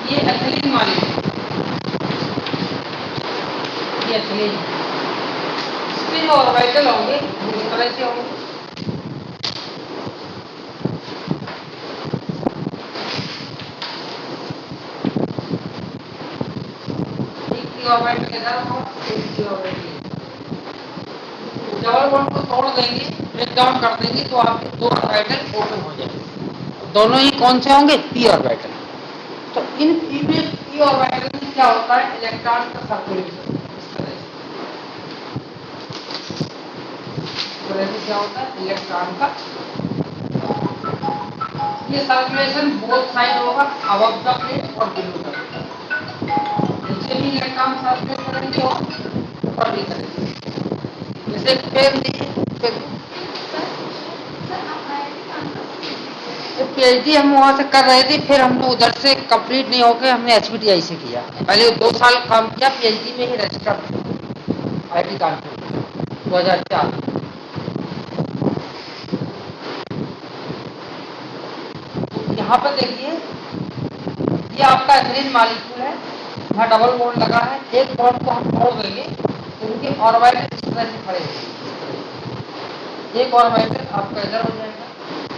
ये ethylene molecule, ये ethylene, इसके जो ऑर्बिटल होंगे वो इस तरह से होंगे। एक की ऑर्बिटल इधर होगा, एक की ऑर्बिटल डबल बॉन्ड को तोड़ देंगे, ब्रेक डाउन कर देंगे तो आपके दो ऑर्बिटल ओपन हो जाएंगे। दोनों ही कौन से होंगे? P orbital. तो इन पी ऑर्बिटल में क्या होता है? इलेक्ट्रॉन का सर्कुलेशन इस तरह से क्या होता है? इलेक्ट्रॉन का ये सर्कुलेशन बोथ साइड होगा, अबव द प्लेट और बिलो द प्लेट। नीचे भी इलेक्ट्रॉन सर्कुलेट करेंगे और ऊपर भी करेंगे। जैसे पेन दिए, पीएचडी हम वहां से कर रहे थे, फिर हमने उधर से कंप्लीट नहीं होकर हमने एचपीटीआई से किया। पहले 2 साल काम किया पीएचडी में ही, रजिस्टर आईटी कानपुर 2004। यहाँ पर देखिए, ये आपका एथिलीन मॉलिक्यूल है, यहाँ डबल बॉन्ड लगा है, एक बॉन्ड को हम तोड़ देंगे तो उनके ऑर्बिटल इस तरह से खड़े होंगे। एक ऑर्बिटल आपका इधर हो जाएगा।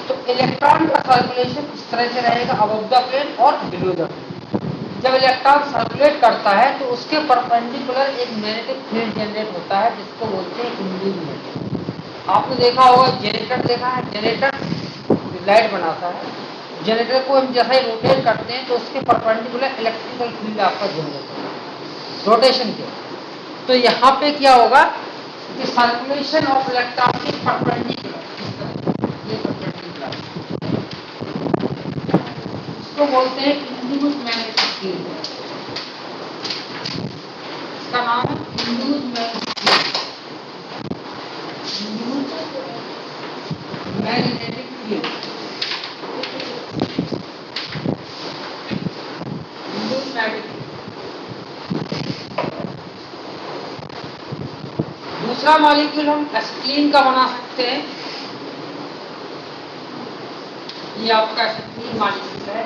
तो इलेक्ट्रॉन का सर्कुलेशन इस तरह से रहेगा, अबव द प्लेन और बिलो द प्लेन। जब इलेक्ट्रॉन सर्कुलेट करता है तो उसके परपेंडिकुलर एक मैग्नेटिक फील्ड जनरेट होता है, जिसको बोलते हैं इंड्यूस्ड मैग्नेटिक। आपने देखा होगा, जनरेटर देखा है, जनरेटर लाइट बनाता है, जनरेटर को हम जैसे ही रोटेट करते हैं तो उसके परपेंडिकुलर इलेक्ट्रिकल फील्ड आपका जनरेट होता है रोटेशन के। तो यहाँ पे क्या होगा कि सर्कुलेशन ऑफ इलेक्ट्रॉन के परपेंडिकुलर, ये परपेंडिकुलर, इसको बोलते हैं इंड्यूस्ड मैग्नेटिक फील्ड। इसका नाम है induced magnetic field, induced magnetic field, induced magnetic. दूसरा मॉलिक्यूल हम एसिटिलीन का बना सकते हैं। ये आपका एसिटिलीन मॉलिक्यूल है।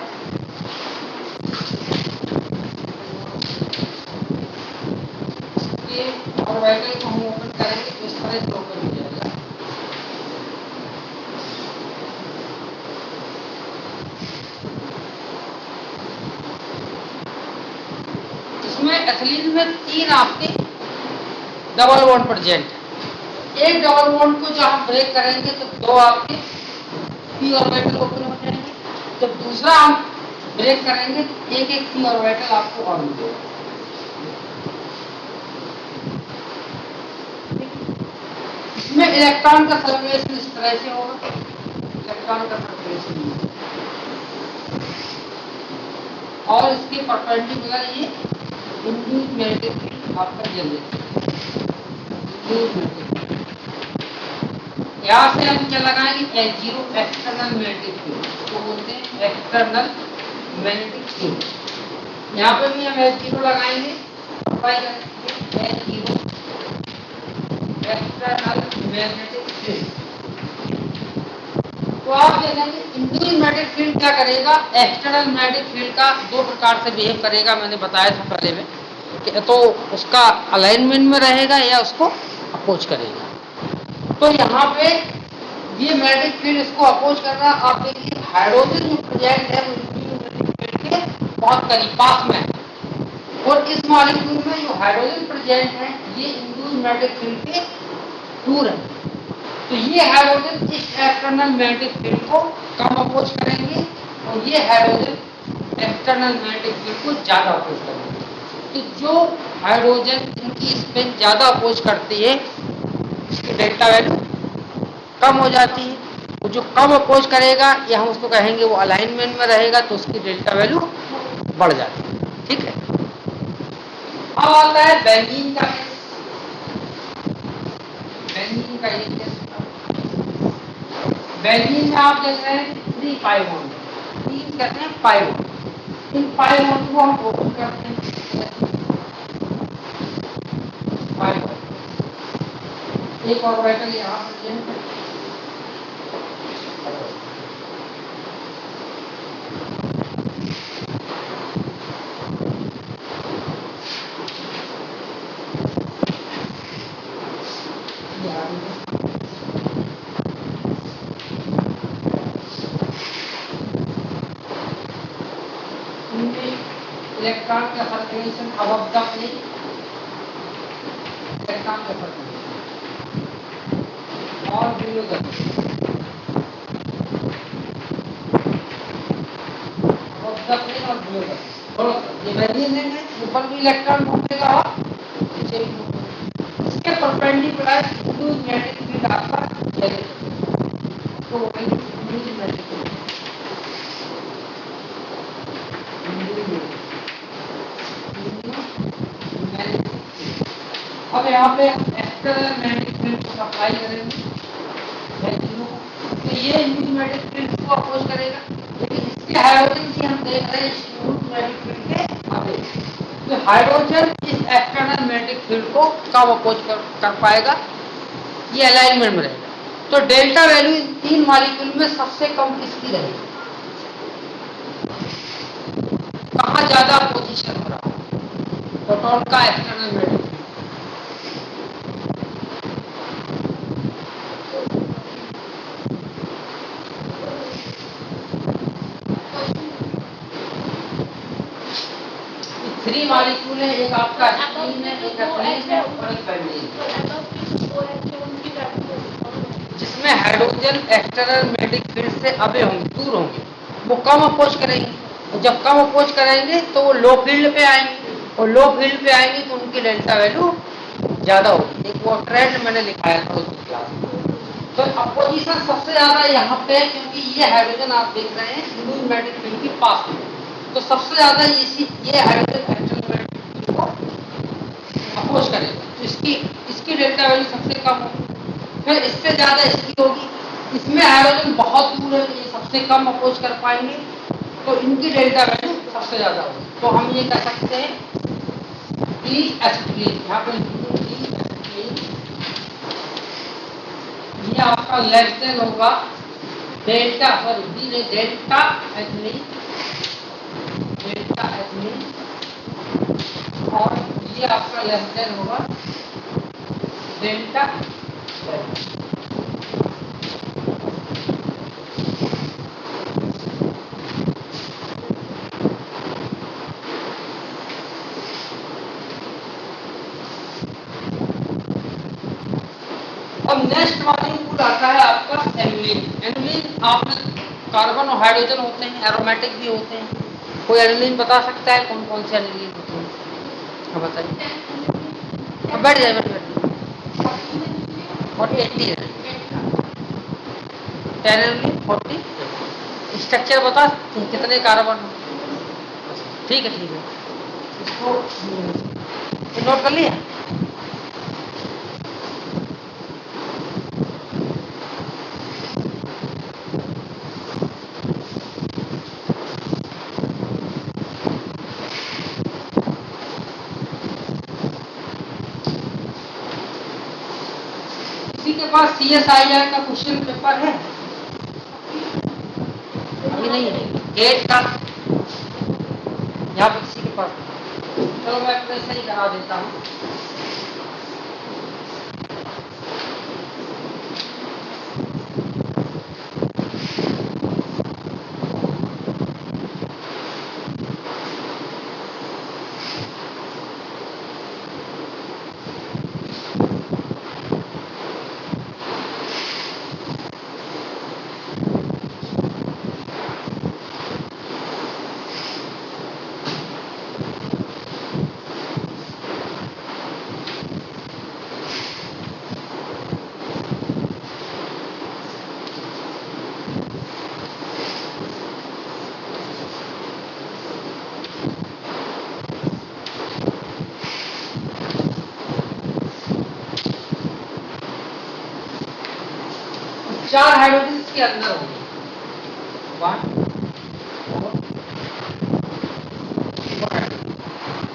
इसके ऑर्बिटल को हम ओपन करेंगे तो इस तरह से ओपन हो जाएगा। इसमें एथिलीन में 3 आपके डबल बॉन्ड प्रेजेंट है। एक डबल बॉन्ड को जब हम ब्रेक करेंगे तो 2 आपके पी ऑर्बिटल ओपन हो जाएंगे। जब दूसरा हम ब्रेक करेंगे तो एक एक पी ऑर्बिटल आपको और मिलेगा। इसमें इलेक्ट्रॉन का सर्कुलेशन इस तरह से होगा, इलेक्ट्रॉन का सर्कुलेशन, और इसके परपेंडिकुलर ये इंड्यूस्ड मैग्नेटिक फील्ड आपका जनरेट। यहाँ से हम क्या लगाएंगे? H0 एक्सटर्नल मैग्नेटिक फील्ड, तो बोलते हैं एक्सटर्नल मैग्नेटिक फील्ड। यहाँ पे भी हम H0 लगाएंगे, अप्लाई करेंगे H0 एक्सटर्नल मैग्नेटिक फील्ड। तो आप देखेंगे इंड्यूस्ड मैग्नेटिक फील्ड क्या करेगा? एक्सटर्नल मैग्नेटिक फील्ड का 2 प्रकार से बिहेव करेगा, मैंने बताया था पहले में, कि तो उसका अलाइनमेंट में रहेगा या उसको अपोज करेगा। तो यहाँ पे ये मैग्नेटिक फील्ड इसको अपोज कर रहा है। आप देखिए हाइड्रोजन जो प्रेजेंट है वो इंड्यूस्ड मैग्नेटिक फील्ड के बहुत करीब पास में है, और इस मॉलिक्यूल में जो हाइड्रोजन प्रेजेंट है ये इंड्यूस्ड मैग्नेटिक फील्ड के दूर है। तो ये हाइड्रोजन इस एक्सटर्नल मैग्नेटिक फील्ड को कम अपोज करेंगे और ये हाइड्रोजन एक्सटर्नल मैग्नेटिक फील्ड को ज्यादा अपोज करेंगे। तो जो हाइड्रोजन इनकी स्पिन ज्यादा अपोज करती है उसकी डेल्टा वैल्यू कम हो जाती है, तो जो कम अपोज करेगा या हम उसको कहेंगे वो अलाइनमेंट में रहेगा तो उसकी डेल्टा वैल्यू बढ़ जाती है। ठीक है। अब आता है बेंजीन का केस। बेंजीन का ये केस, बेंजीन में आप देख रहे हैं 3 पाई बॉन्ड, 3 कहते हैं पाई बॉन्ड। इन पाई बॉन्ड को हम ओपन करते हैं, पाई बॉन्ड, एक ऑर्बिटल यहाँ प्रेजेंट है, इलेक्ट्रॉन का circulation above the plane, electron का सर्कुलेशन और below the above the plane और बिलो द दोनों ये वैल्यूज है, ऊपर भी इलेक्ट्रॉन घूमेगा और नीचे भी घूमेगा। इसके परपेंडिकुलर इंड्यूस्ड मैग्नेटिक फील्ड आपका चलेगा, तो वही इंड्यूस्ड मैग्नेटिक फील्ड। अब यहाँ पे एक्सटर्नल मैग्नेटिक फील्ड को अप्लाई करेंगे वैक्यूम, तो ये इंड्यूस्ड मैग्नेटिक फील्ड को अपोज करेगा, लेकिन इसके हाइड्रोजन की हम देख रहे हैं इंड्यूस्ड मैग्नेटिक फील्ड के आगे, तो हाइड्रोजन इस एक्सटर्नल मैग्नेटिक फील्ड को कब अपोज कर पाएगा, ये अलाइनमेंट में रहेगा। तो डेल्टा वैल्यू इन तीन मॉलिक्यूल में सबसे कम किसकी रहेगी, कहाँ ज्यादा पोजीशन हो रहा है प्रोटॉन का एक्सटर्नल मैग्नेटिक। 3 मॉलिक्यूल है, एक आपका एथिलीन है, एक एथिलीन है और एक बेंजीन, जिसमें हाइड्रोजन एक्सटर्नल मैग्नेटिक फील्ड से अबे होंगे, दूर होंगे, वो कम अपोज करेंगे, और जब कम अपोज करेंगे तो वो लो फील्ड पे आएंगे, और लो फील्ड पे आएंगे तो उनकी डेल्टा वैल्यू ज्यादा होगी। एक वो ट्रेंड मैंने लिखाया था उस क्लास में। तो अपोजिशन सबसे ज्यादा यहाँ पे, क्योंकि ये हाइड्रोजन आप देख रहे हैं इंड्यूस्ड मैग्नेटिक फील्ड के पास में, तो सबसे ज्यादा ये हाइड्रोजन एक्सटर्नल मैग्नेटिक फील्ड को अपोज करेगा, तो इसकी डेल्टा वैल्यू सबसे कम होगी, फिर इससे ज्यादा इसकी होगी, इसमें हाइड्रोजन बहुत दूर है, ये सबसे कम अपोज कर पाएंगे, तो इनकी डेल्टा वैल्यू सबसे ज्यादा होगी। तो हम ये कह सकते हैं डी एसिटिलीन, यहाँ पर डी एसिटिलीन, ये आपका लेस देन होगा डेल्टा, सॉरी डी नहीं, डेल्टा एथिलीन, डेल्टा एथिलीन, और ये आपका लेस देन होगा डेल्टा। अब नेक्स्ट मॉलिक्यूल आता है आपका एनुलिन। एनुलिन आप कार्बन और हाइड्रोजन होते हैं, एरोमेटिक भी होते हैं। कोई एनुलिन बता सकता है कौन कौन से एनुलिन होते हैं? हाँ बताइए। अब बैठ जाए, बैठ 40 है 10 एनुलिन 40। स्ट्रक्चर बता सकते हैं कितने कार्बन? ठीक है ठीक है, इसको नोट कर लिया। के पास CSIR का क्वेश्चन पेपर है? अभी नहीं है, गेट का यहाँ पर किसी के पास? चलो मैं अपने से ही करा देता हूँ। चार हाइड्रोजन इसके अंदर होंगे, 1 4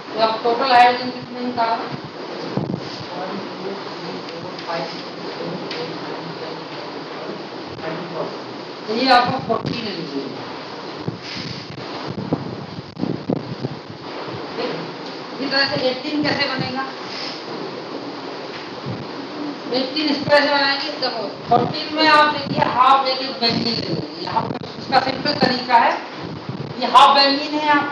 तो अब टोटल हाइड्रोजन कितने निकाला? 1 2 3 4 5 6 7 8 9 10 तो ये आपको 40 ले लीजिए। इस तरह से 18 कैसे बनेगा? 18 इस तरह से बनाएंगे। देखो 14 में आप देखिए हाफ एक बेंजीन ले लीजिए, यहाँ पर इसका सिंपल तरीका है, ये हाफ बेंजीन है, आप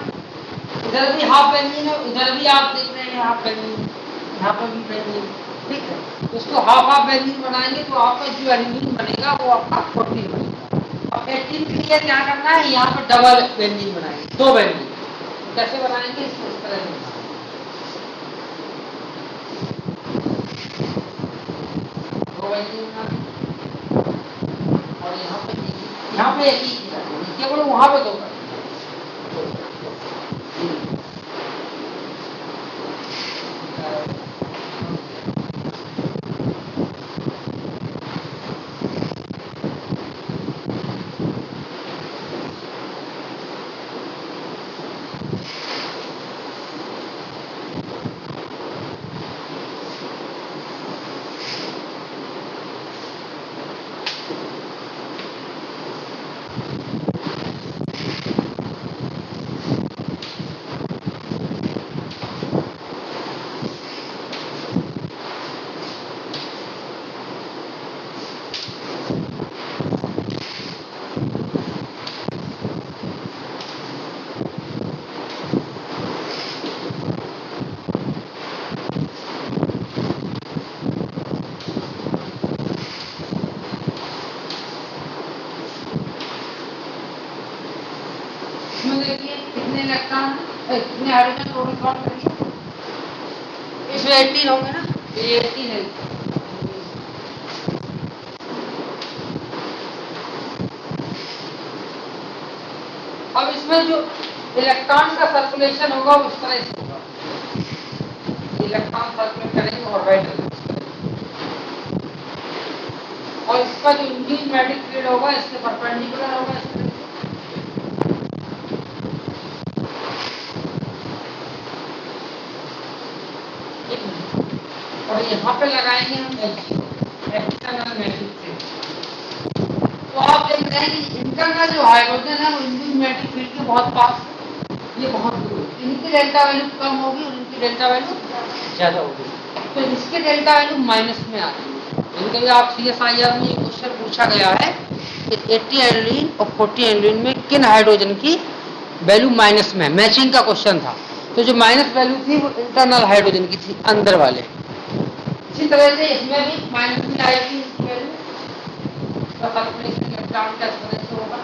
इधर भी हाफ बेंजीन है, इधर भी आप देख रहे हैं हाफ बेंजीन, यहाँ पर भी बेंजीन। ठीक है, तो इसको हाफ हाफ बेंजीन बनाएंगे तो आपका जो एल्यूमिन बनेगा वो आपका 14 बनेगा। अब 18 के लिए क्या करना है, यहाँ पर डबल बेंजीन बनाएंगे, दो बेंजीन। कैसे बनाएंगे इसको, इस तरह से दो बेंजीन बनाएंगे और यहाँ पे एक ही केवल वहां पे दो करेंगे। देखिए कितने इलेक्ट्रॉन, कितने हाइड्रोजन टोटल काउंट करिए, इसमें 18 होंगे ना, ये 18 है। अब इसमें जो इलेक्ट्रॉन का सर्कुलेशन होगा वो इस तरह से होगा, इलेक्ट्रॉन सर्कुलेट करेंगे ऑर्बिटल, और इसका जो इंड्यूस्ड मैग्नेटिक फील्ड होगा इसके परपेंडिकुलर होगा इस तरह से। और यहाँ पे लगाएंगे हम एक्सटर्नल मैग्नेटिक फील्ड। तो आप देख रहे हैं कि इंटरनल जो हाइड्रोजन है वो इंड्यूस्ड मैग्नेटिक फील्ड के बहुत पास, ये बहुत दूर है, इनकी डेल्टा वैल्यू कम होगी और इनकी डेल्टा वैल्यू ज्यादा होगी, तो इसके डेल्टा वैल्यू माइनस में आ जाएगी। कभी आप CSIR में ये क्वेश्चन पूछा गया है कि 80 एल्यूरीन और 40 एल्यूरीन में किन हाइड्रोजन की वैल्यू माइनस में, मैचिंग का क्वेश्चन था। तो जो माइनस वैल्यू थी वो इंटरनल हाइड्रोजन की थी, अंदर वाले। इसी तरह से इसमें भी माइनस में आएगी इसकी वैल्यू, तो कैलकुलेशन इलेक्ट्रॉन का इस तरह से होगा।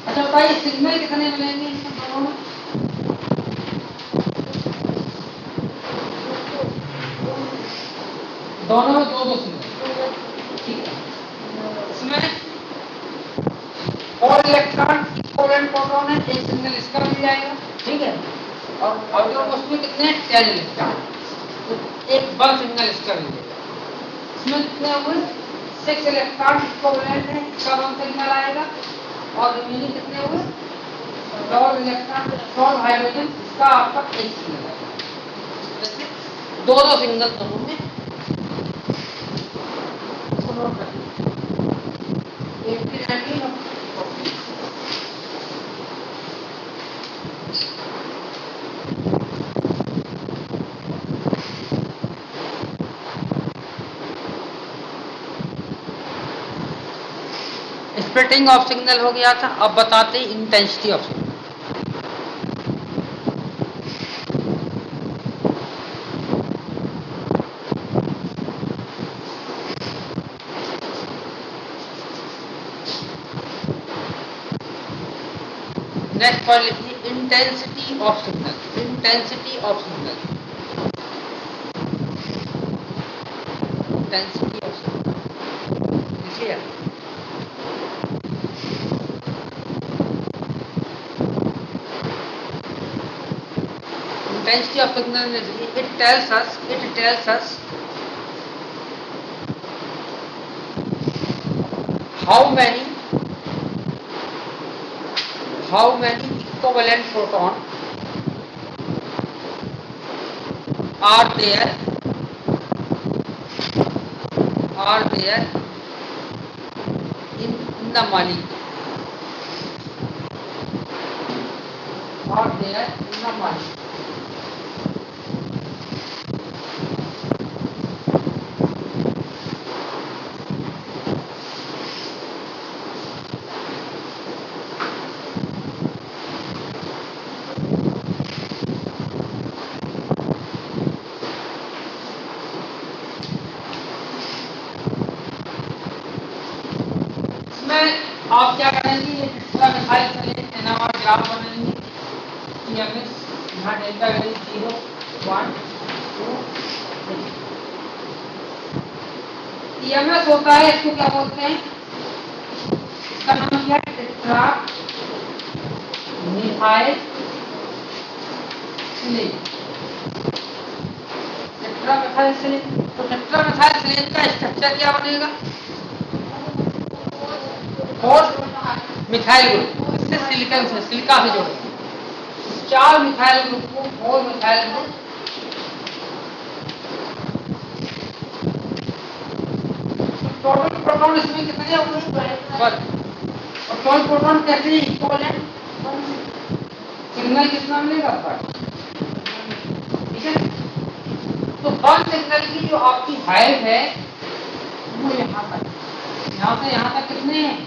अच्छा बताइए सिग्नल कितने मिलेंगे इन दोनों में, दोनों में दो दो सिग्नल। ठीक है, इसमें और इलेक्ट्रॉन इक्विवेलेंट प्रोटॉन है, एक सिग्नल इसका मिल जाएगा। ठीक है, और जो उसमें कितने 10 इलेक्ट्रॉन, तो एक बल सिग्नल इसका मिल जाएगा। इसमें कितने हुए 6 इलेक्ट्रॉन इक्विवेलेंट है, इसका बल सिग्नल आएगा। और रिमेनिंग कितने हुए 12 इलेक्ट्रॉन 12 हाइड्रोजन, इसका आपका एक सिग्नल आएगा। जैसे दो दो सिग्नल दोनों में, इसको नोट कर लीजिए, 18 और 14। स्प्लिटिंग ऑफ सिग्नल हो गया था, अब बताते हैं intensity of signal. Next point लिखिए intensity of signal, intensity of signal, intensity of signal लिखिए। Intensity of signal is, it tells us how many equivalent proton are there in the molecule, are there in the molecule। इसमें आप क्या करेंगे, ये methyl sulphate NMR graph बनाएंगे। यहाँ delta value 0, 1, 2, 3। TMS होता है, इसको क्या बोलते हैं, इसका नाम क्या है, tetra methyl silane. Tetra methyl silane, tetra methyl methyl सिलेट का स्ट्रक्चर क्या बनेगा, 4 मिथाइल ग्रुप, इससे सिलिकॉन से सिलिका से जोड़ेंगे 4 मिथाइल ग्रुप को 4 मिथाइल ग्रुप। टोटल प्रोटॉन इसमें कितने होंगे, 1। और टोटल प्रोटॉन कैसे इक्विवेलेंट, सिग्नल कितना मिलेगा, 1। ठीक है, तो 1 सिग्नल की जो आपकी हाइट है वो यहाँ तक, यहाँ से यहाँ तक कितने हैं,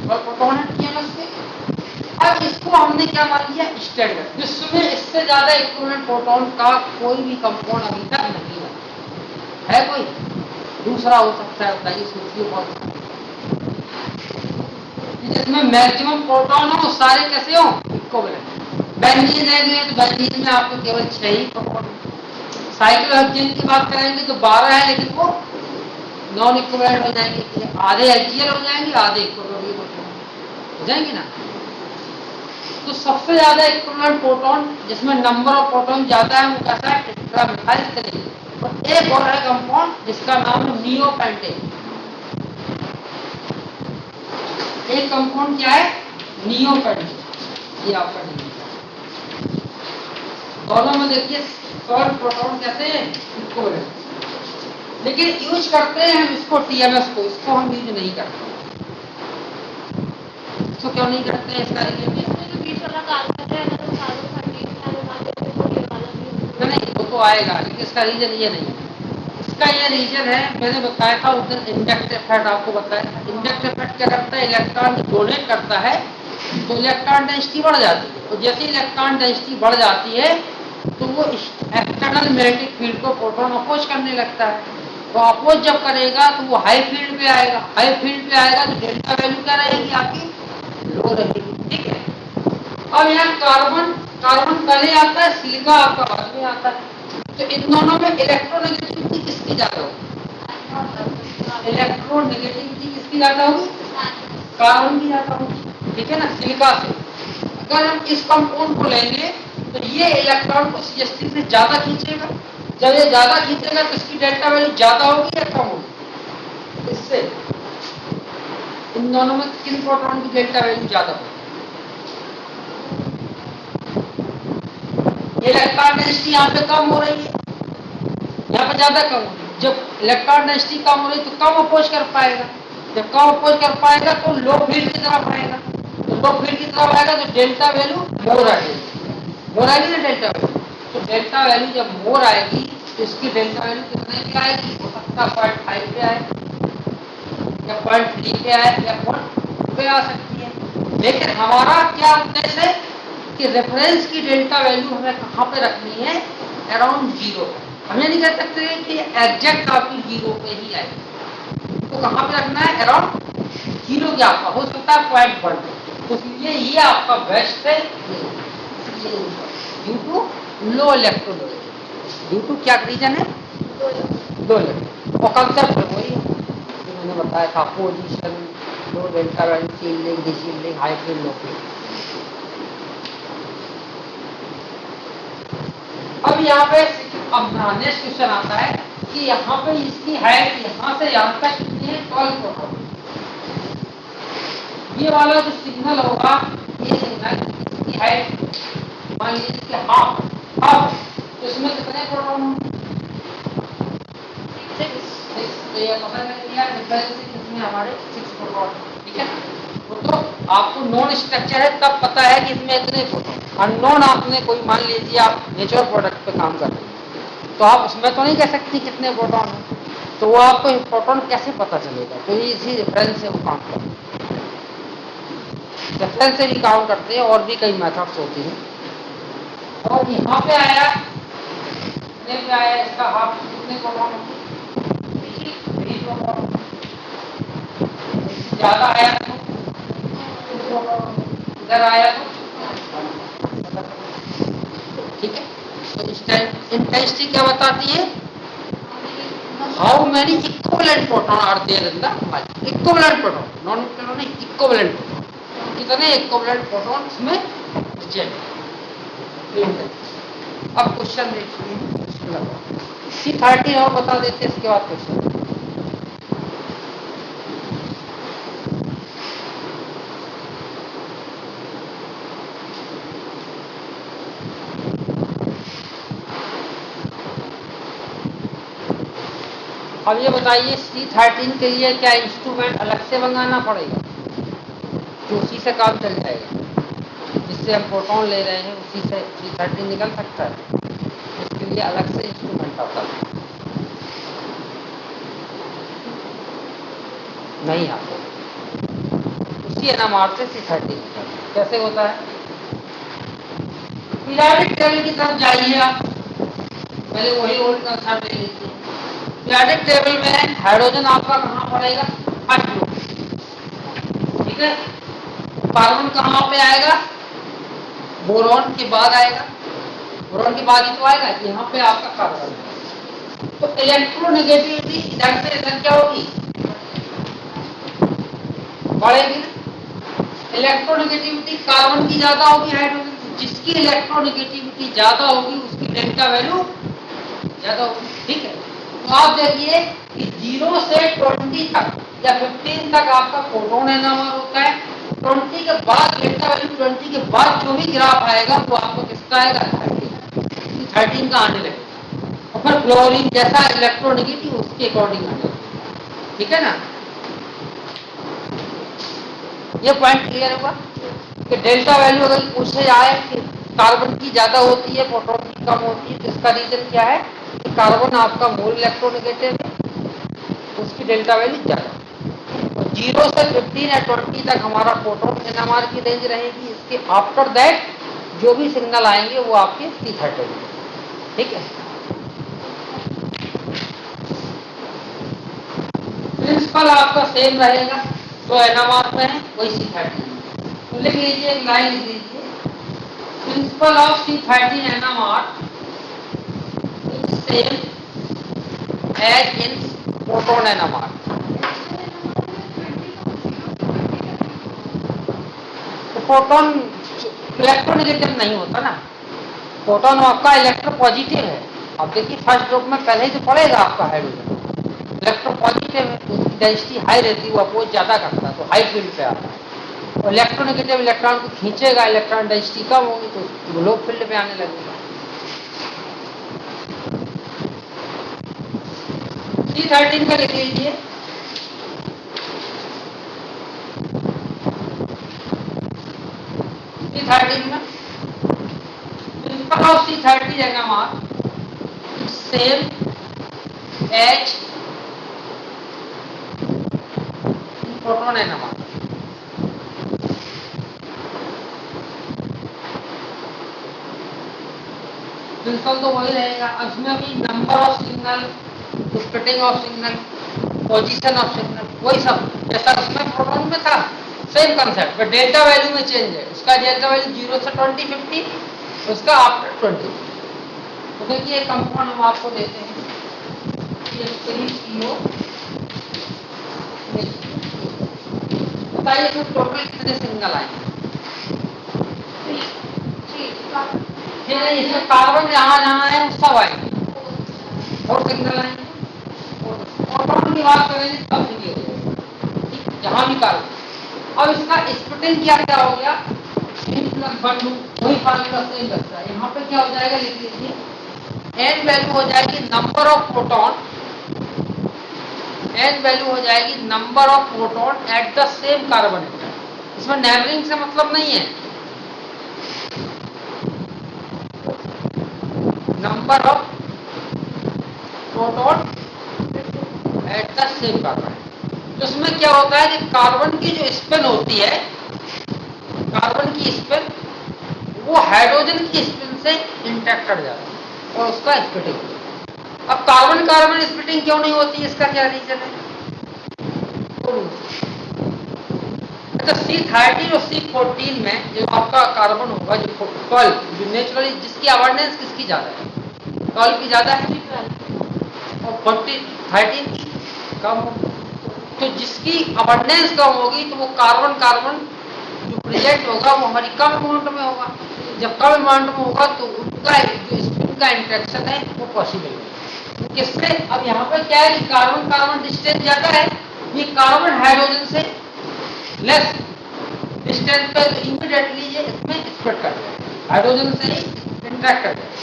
12 प्रोटॉन है TMS के। अब इसको हमने क्या मान लिया, स्टैंडर्ड। विश्व में इससे ज्यादा इक्विवेलेंट प्रोटॉन का कोई भी कंपाउंड अभी तक नहीं है कोई दूसरा हो सकता है, बताइए, सोचिए बहुत, जिसमें मैक्सिमम प्रोटॉन हो सारे कैसे हो, इक्विवेलेंट। बेंजीन लेंगे तो बेंजीन में आपको केवल 6 ही प्रोटॉन। साइक्लोहेक्सेन की बात करेंगे तो 12 है, लेकिन वो नॉन इक्विवेलेंट हो जाएंगे, आधे HCl हो जाएंगे, आधे इक्विवेलेंट हो जाएंगे ना। तो सबसे ज्यादा इक्विवेलेंट प्रोटॉन जिसमें नंबर ऑफ प्रोटॉन ज्यादा है वो कैसा है, टेट्रा मिथाइल सिलेट। और एक और है कंपाउंड जिसका नाम है नियोपेंटेन। एक कंपाउंड क्या है, नियोपेंटेन, ये आपका नहीं। दोनों में देखिए 12 प्रोटॉन कैसे हैं, इक्विवेलेंट, लेकिन यूज करते हैं हम इसको TMS को, इसको हम यूज नहीं करते। इसको क्यों नहीं करते हैं, इसका रीजन नहीं, वो तो आएगा, लेकिन इसका रीजन ये नहीं है। इसका ये रीजन है, मैंने बताया था उस दिन, इंडक्ट इफेक्ट आपको बताया था। इंडक्ट इफेक्ट क्या करता है, इलेक्ट्रॉन डोनेट करता है तो इलेक्ट्रॉन डेंसिटी बढ़ जाती है, और जैसे इलेक्ट्रॉन डेंसिटी बढ़ जाती है तो वो एक्सटर्नल मैग्नेटिक फील्ड को प्रोटॉन अपोज करने लगता है। तो अपोज जब करेगा तो वो हाई फील्ड पे आएगा, हाई फील्ड पे आएगा तो डेल्टा वैल्यू क्या रहेगी आपकी, लो रहेगी। ठीक है, अब यहाँ कार्बन पहले आता है, सिलिका आपका बाद में आता है। तो इन दोनों में इलेक्ट्रोनेगेटिविटी किसकी ज्यादा होगी, इलेक्ट्रोनेगेटिविटी किसकी ज्यादा होगी, कार्बन की ज्यादा होगी। ठीक है ना, सिलिका से। अगर हम इस कंपाउंड को लेंगे तो ये इलेक्ट्रॉन को CH3 से ज्यादा खींचेगा। जब ये ज्यादा खींचेगा तो इसकी डेल्टा वैल्यू ज्यादा होगी या कम होगी, इससे इन दोनों में किन प्रोटॉन की डेल्टा वैल्यू ज्यादा होगी, इलेक्ट्रॉन डेंसिटी यहाँ पे कम हो रही है, यहाँ पे ज्यादा कम हो रही है। जब इलेक्ट्रॉन डेंसिटी कम हो रही है तो कम अपोज कर पाएगा, जब कम अपोज कर पाएगा तो लो फील्ड की तरफ आएगा, तो लो फील्ड की तरफ आएगा तो डेल्टा वैल्यू मोर आएगी, मोर आएगी ना डेल्टा वैल्यू। तो डेल्टा वैल्यू जब मोर आएगी तो इसकी डेल्टा वैल्यू कितने पे आएगी, हो सकता है 0.5 पे आए या 0.3 पे आए या 0.2 पे आ सकती है। लेकिन हमारा क्या उद्देश्य है कि रेफरेंस की डेल्टा वैल्यू हमें कहाँ पे रखनी है, अराउंड 0। हम ये नहीं कह सकते कि एग्जैक्ट आपकी 0 पे ही आएगी, तो कहाँ पे रखना है, अराउंड 0 के आपका, हो सकता है 0.1। इसलिए ये आपका बेस्ट है due to low electronegativity. Due to क्या रीजन है, लो इलेक्ट्रोन, और कंसेप्ट है वही जो मैंने बताया था, position, low delta value, shielding, deshielding, high field, low field. अब यहाँ पे अब नेक्स्ट क्वेश्चन आता है कि यहाँ पे इसकी हाइट यहाँ से यहाँ तक कितनी है, 12 प्रोटॉन। ये वाला जो सिग्नल होगा, ये सिग्नल इसकी हाइट मान लीजिए इसके हाफ, तो इसमें कितने प्रोटॉन होंगे, 6। तो ये पता चल गया इसमें हमारे 6 प्रोटॉन। ठीक है, वो तो आपको नॉन स्ट्रक्चर है तब पता है कि इसमें इतने प्रोटॉन। अननोन आपने कोई मान लीजिए आप नेचुरल प्रोडक्ट पे काम कर रहे हैं तो आप उसमें तो नहीं कह सकते कितने प्रोटॉन है, तो वो आपको प्रोटॉन कैसे पता चलेगा, तो ये इसी रेफरेंस से वो काम करते हैं, रेफरेंस से भी काम करते हैं, और भी कई मेथड्स होती हैं। और यहाँ पे आया, कितने पे आया इसका हाफ, कितने प्रोटॉन होंगे, 3 प्रोटॉन। इधर आया तो ठीक है। तो इंटेंसिटी क्या बताती है? How many equivalent proton are there in the molecule. Equivalent proton, non nuclear नहीं, इक्विवेलेंट प्रोटॉन। कितने इक्विवेलेंट प्रोटॉन इसमें प्रेजेंट। अब क्वेश्चन देखिए C13 और बता देते हैं, इसके बाद क्वेश्चन। अब ये बताइए C13 के लिए क्या इंस्ट्रूमेंट अलग से मंगाना पड़ेगा? तो उसी से काम चल जाएगा, जिससे हम प्रोटॉन ले रहे हैं उसी से C13 निकल सकता है। इसके लिए अलग से इंस्ट्रूमेंट आता है? नहीं आता, उसी NMR से C13 निकलता है। कैसे होता है? पीरियोडिक टेबल की तरफ जाइए आप, पहले वही ओल्ड कंसेप्ट ले लीजिए। पीरियोडिक टेबल में हाइड्रोजन आपका कहाँ पड़ेगा? फर्स्ट ग्रुप, ठीक है। कार्बन कहाँ पे आएगा? बोरॉन के बाद आएगा। बोरॉन के बाद ही तो आएगा, यहाँ पे आपका कार्बन है। तो इलेक्ट्रोनेगेटिविटी इधर से इधर क्या होगी? बढ़ेगी ना। इलेक्ट्रोनेगेटिविटी कार्बन की ज्यादा होगी हाइड्रोजन, जिसकी इलेक्ट्रोनेगेटिविटी ज्यादा होगी उसकी डेल्टा वैल्यू ज्यादा होगी, ठीक है। तो आप देखिए कि 0 से 20 तक या 15 तक आपका प्रोटॉन NMR होता है। 20 के बाद डेल्टा वैल्यू 20 के बाद जो भी ग्राफ आएगा वो आपको किसका आएगा? 13 का आने लगेगा। और फिर क्लोरीन जैसा इलेक्ट्रोनेगेटिव उसके अकॉर्डिंग आने, ठीक है ना। ये पॉइंट क्लियर होगा कि डेल्टा वैल्यू अगर पूछे जाए कि कार्बन की ज्यादा होती है प्रोटॉन की कम होती है, तो इसका रीजन क्या है कि कार्बन आपका मोर इलेक्ट्रोनेगेटिव है, उसकी डेल्टा वैल्यू ज्यादा। 0 से 15 या 20 तक हमारा प्रोटॉन NMR की रेंज रहेगी। इसके आफ्टर दैट जो भी सिग्नल आएंगे वो आपके C13, ठीक है। प्रिंसिपल आपका सेम रहेगा, जो NMR में है वही C13। तो लिख लीजिए, एक लाइन लिख लीजिए, principle of C13 NMR is same as in proton NMR। तो प्रोटॉन इलेक्ट्रोनेगेटिव नहीं होता ना, प्रोटॉन आपका इलेक्ट्रोपॉजिटिव है। अब देखिए फर्स्ट ग्रुप में पहले ही तो पड़ेगा आपका हाइड्रोजन, इलेक्ट्रोपॉजिटिव है तो उसकी डेंसिटी हाई रहती है, वो अपोज ज्यादा करता है, तो हाई फील्ड पे आता है। और इलेक्ट्रोनेगेटिव इलेक्ट्रॉन को खींचेगा, इलेक्ट्रॉन डेंसिटी कम होगी तो वो लो फील्ड पे आने लगेगा। C13 का लिख लीजिए, C13 में principle of C13 NMR same as proton NMR। Principle तो वही रहेगा, उसमें भी number of signal, splitting of signal, position of signal, वही सब जैसा उसमें प्रोटॉन में था, सेम कंसेप्ट। पर डेल्टा वैल्यू में चेंज है, उसका डेल्टा वैल्यू 0 से 20, 50, उसका आफ्टर 20। तो देखिए कंपाउंड हम आपको देते हैं, बताइए इसमें टोटल कितने सिग्नल आएंगे? इसमें कार्बन जहां है वो सब आएंगे और सिग्नल आएंगे। प्रोटॉन की बात करेंगे तब नहीं हो, जहां भी कार्बन। अब इसका स्प्लिटिंग क्या हो गया? वही फार्मूला सेम लगता है। यहाँ पे क्या हो जाएगा, लिख लीजिए, n वैल्यू हो जाएगी number of proton, n value हो जाएगी number of proton at the same carbon atom. इसमें नेबरिंग से मतलब नहीं है, number of proton at the same carbon. तो इसमें क्या होता है कि कार्बन की जो स्पिन होती है, कार्बन की स्पिन वो हाइड्रोजन की स्पिन से इंटैक्ट कर जाता है और उसका स्प्लिटिंग। अब कार्बन कार्बन स्प्लिटिंग क्यों नहीं होती, इसका क्या रीजन है? तो C13 और C14 में जो आपका कार्बन होगा, जो 12, जो नेचुरली जिसकी अबंडेंस किसकी ज्यादा है, 12 की ज्यादा है और 13 की कम होगी। तो जिसकी अबंडेंस कम होगी तो वो कार्बन कार्बन जो प्रेजेंट होगा वो हमारी कम अमाउंट में होगा। जब कम अमाउंट में होगा तो उनका जो स्पिन का इंटरेक्शन है वो पॉसिबल है। किससे? अब यहाँ पर क्या है कि कार्बन कार्बन डिस्टेंस ज्यादा है, ये कार्बन हाइड्रोजन से लेस डिस्टेंस पे तो इमीडिएटली ये इसमें स्प्रेड कर जाएगा, हाइड्रोजन से ही इंटरेक्ट कर जाएगा।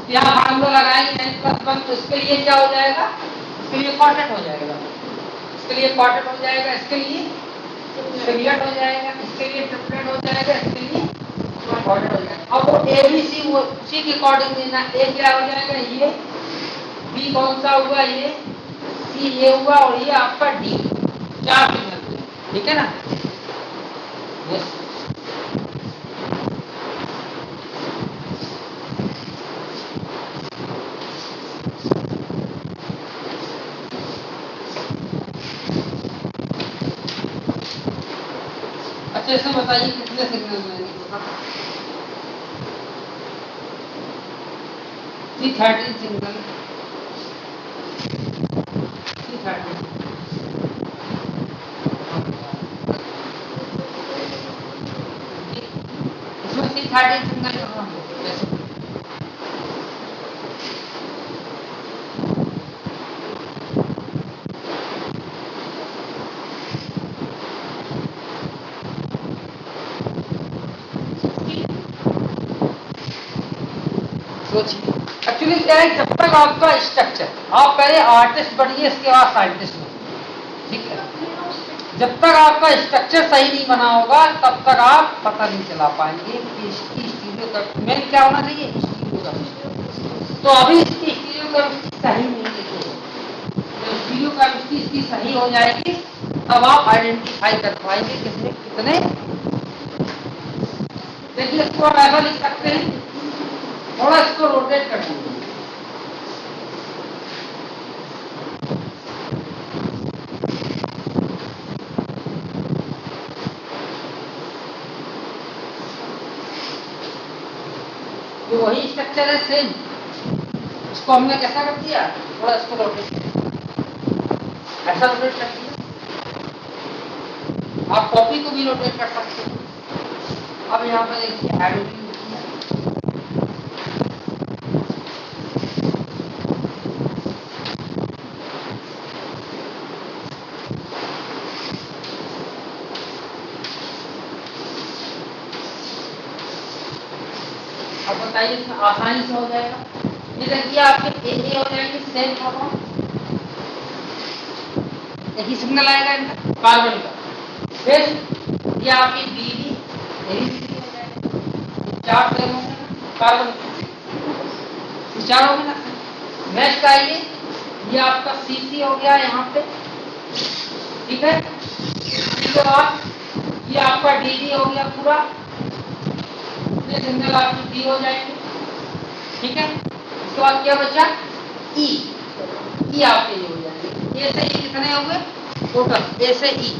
यहाँ फार्मूला लगाएंगे N+1 तो इसके लिए क्या हो जाएगा, इसके लिए क्वार्टेट हो जाएगा, इसके लिए क्वार्टेट हो जाएगा, इसके लिए सिंगलेट हो जाएगा, इसके लिए ट्रिपलेट हो जाएगा, इसके लिए क्वार्टेट हो जाएगा। अब वो ABC वो उसी के अकॉर्डिंग देना, A क्या हो जाएगा, ये B कौन सा हुआ, ये C ये हुआ और ये आपका D, 4 सिग्नल, ठीक है ना। यस अच्छा, इसमें बताइए कितने सिग्नल मिलेंगे? C13 सिग्नल, C13 इसमें C13 सिग्नल कहाँ है? जैसे सोचिए, एक्चुअली क्या है, जब तक आपका स्ट्रक्चर, आप पहले आर्टिस्ट बनिए, इसके बाद साइंटिस्ट बनिए, ठीक है। जब तक आपका स्ट्रक्चर सही नहीं बना होगा तब तक आप पता नहीं चला पाएंगे कि इसकी स्टीरियो का मेन क्या होना चाहिए, स्टीरियो का। तो अभी इसकी स्टीरियो का सही नहीं है, तो स्टीरियो का इसकी सही हो जाएगी तब आप आइडेंटिफाई कर पाएंगे किसने कितने। देखिए इसको आप ऐसा लिख सकते हैं, थोड़ा इसको रोटेट कर दीजिए, ये वही स्ट्रक्चर है सेम, इसको हमने कैसा कर दिया, थोड़ा इसको रोटेट कर दिया, ऐसा रोटेट कर दिया। आप कॉपी को भी रोटेट कर सकते हैं। अब यहाँ पर देखिए हाइड्रोजन बताइए, इसमें आसानी से हो जाएगा। ये देखिए आपके ए हो जाएंगे सेम प्रोटॉन, एक ही सिग्नल आएगा इनका कार्बन का। फिर ये आपकी बीडी हो जाएगा, 4 सेम हो गए कार्बन के, 4 हो गए ना। नेक्स्ट आइए, ये आपका सीसी हो गया यहाँ पे, ठीक है। इसके बाद ये आपका डीडी हो गया पूरा, सिग्नल आपकी डी हो जाएंगे, ठीक है। इसके बाद क्या बचा, ई आपके ये हो जाएंगे। ए से ई कितने हो गए टोटल, ए से E,